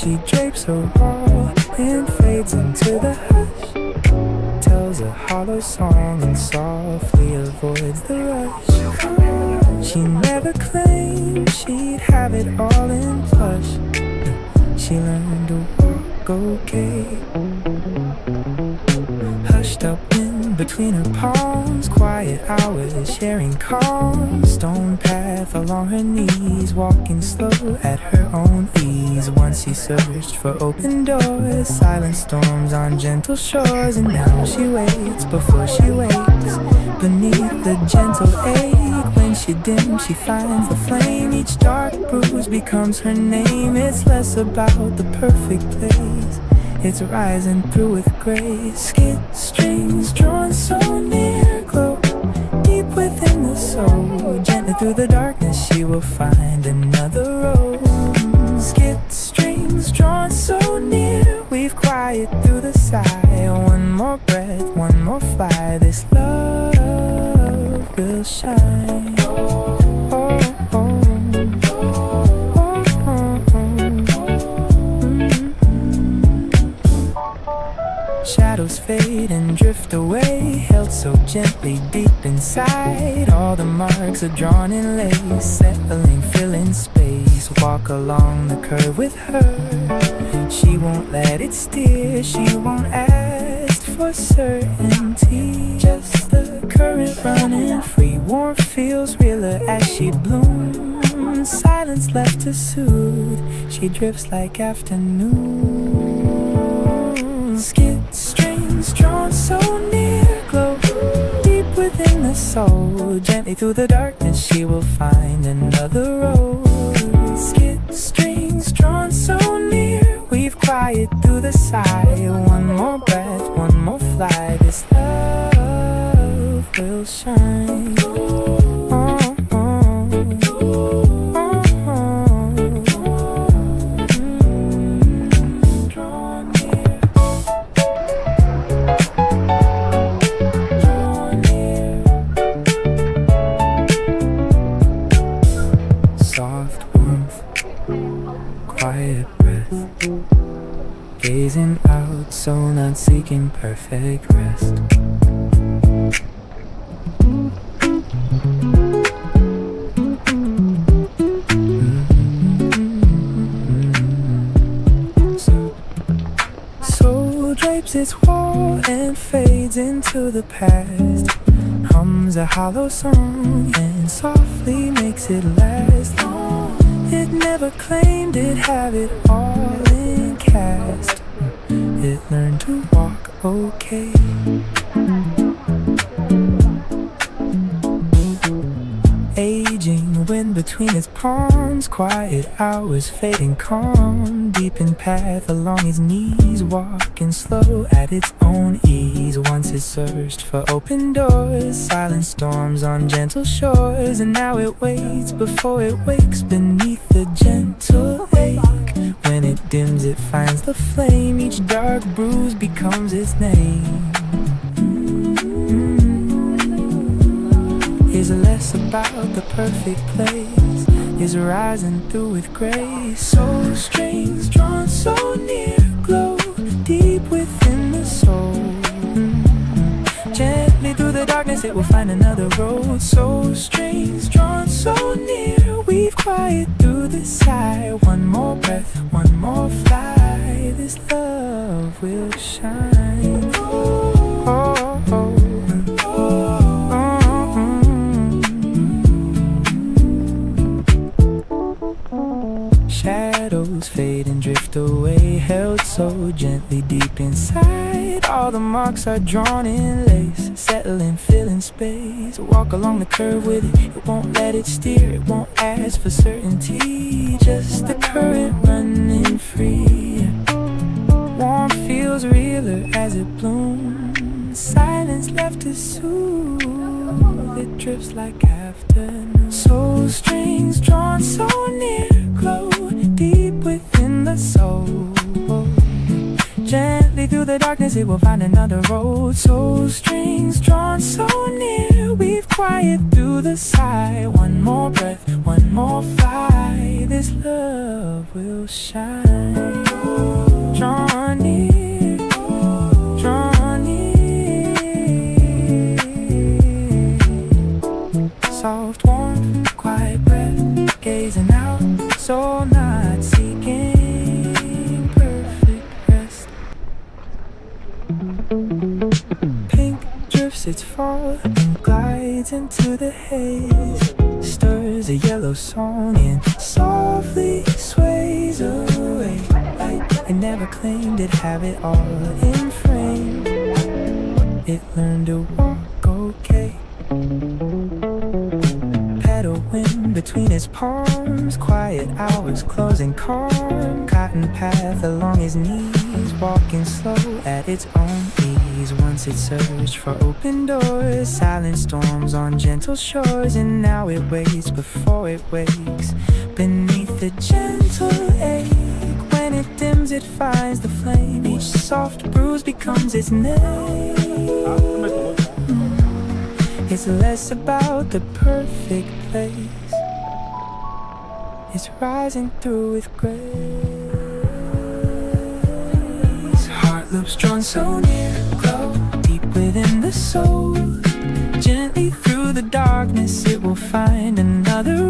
She drapes her wall and fades into the hush, tells a hollow song and softly avoids the rush. She never claimed she'd have it all in plush. She learned to walk okay. Hushed up wind between her palms, quiet hours sharing calm. Stone path along her knees, walking slow at her own ease. Once she searched for open doors, silent storms on gentle shores. And now she waits before she wakes, beneath the gentle ache. When she dims, she finds the flame. Each dark bruise becomes her name. It's less about the perfect place, it's rising through with grace. Skid strings drawn so near, glow deep within the soul. Gently through the darkness she will find another road. Skid strings drawn so near, weave quiet through the sigh. One more breath, one more fly, this love will shine. Shadows fade and drift away, held so gently deep inside. All the marks are drawn in lace, settling, filling space. Walk along the curve with her, she won't let it steer. She won't ask for certainty, just the current running free. Warmth feels realer as she blooms, silence left to soothe. She drifts like afternoon. Skid strings drawn so near, glow deep within the soul. Gently through the darkness she will find another road. Skid strings drawn so near, weave quiet through the sigh. One more breath, one more fly, this love will shine. Quiet breath, gazing out, so not seeking perfect rest. So drapes its wall and fades into the past, hums a hollow song and softly makes it last long. It never claimed it'd have it all in cast. It learned to walk okay. Aging wind between its palms, quiet hours fading calm. Deep in path along his knees, walking slow at its own ease. Once it searched for open doors, silent storms on gentle shores. And now it waits before it wakes, beneath the gentle ache. When it dims it finds the flame, each dark bruise becomes its name. Is less about the perfect place, is rising through with grace. Soul strings drawn so near, glow deep within the soul. Gently through the darkness it will find another road. Soul strings drawn so near, weave quiet through the sigh. One more breath, one more fly, this love will shine. Oh, oh, oh. Shadows fade and drift away, held so gently deep inside. All the marks are drawn in lace, settling, filling space. Walk along the curve with it, it won't let it steer. It won't ask for certainty, just the current running free. Warmth feels realer as it blooms, silence left to soothe. It drifts like afternoon. Soul strings drawn so near, glow deep within the soul. Gently through the darkness darkness it will find another road. Soul strings drawn so near, weave quiet through the sigh. One more breath, one more fly, this love will shine. Draw near, draw near. Soft warmth, quiet breath, gazing out, soul not seeking perfect rest. Pink drifts its fall and glides into the haze, stirs a yellow song and softly sways away. It never claimed it'd have it all in frame. It learned to walk okay. Pedal wind between his palms, quiet hours closing calm. Cotton path along his knees, walking slow at its own ease. Once it searched for open doors, silent storms on gentle shores. And now it waits before it wakes, beneath the gentle ache. When it dims it finds the flame, each soft bruise becomes its name. It's less about the perfect place, it's rising through with grace. Heart loops drawn so near, glow deep within the soul. Gently through the darkness it will find another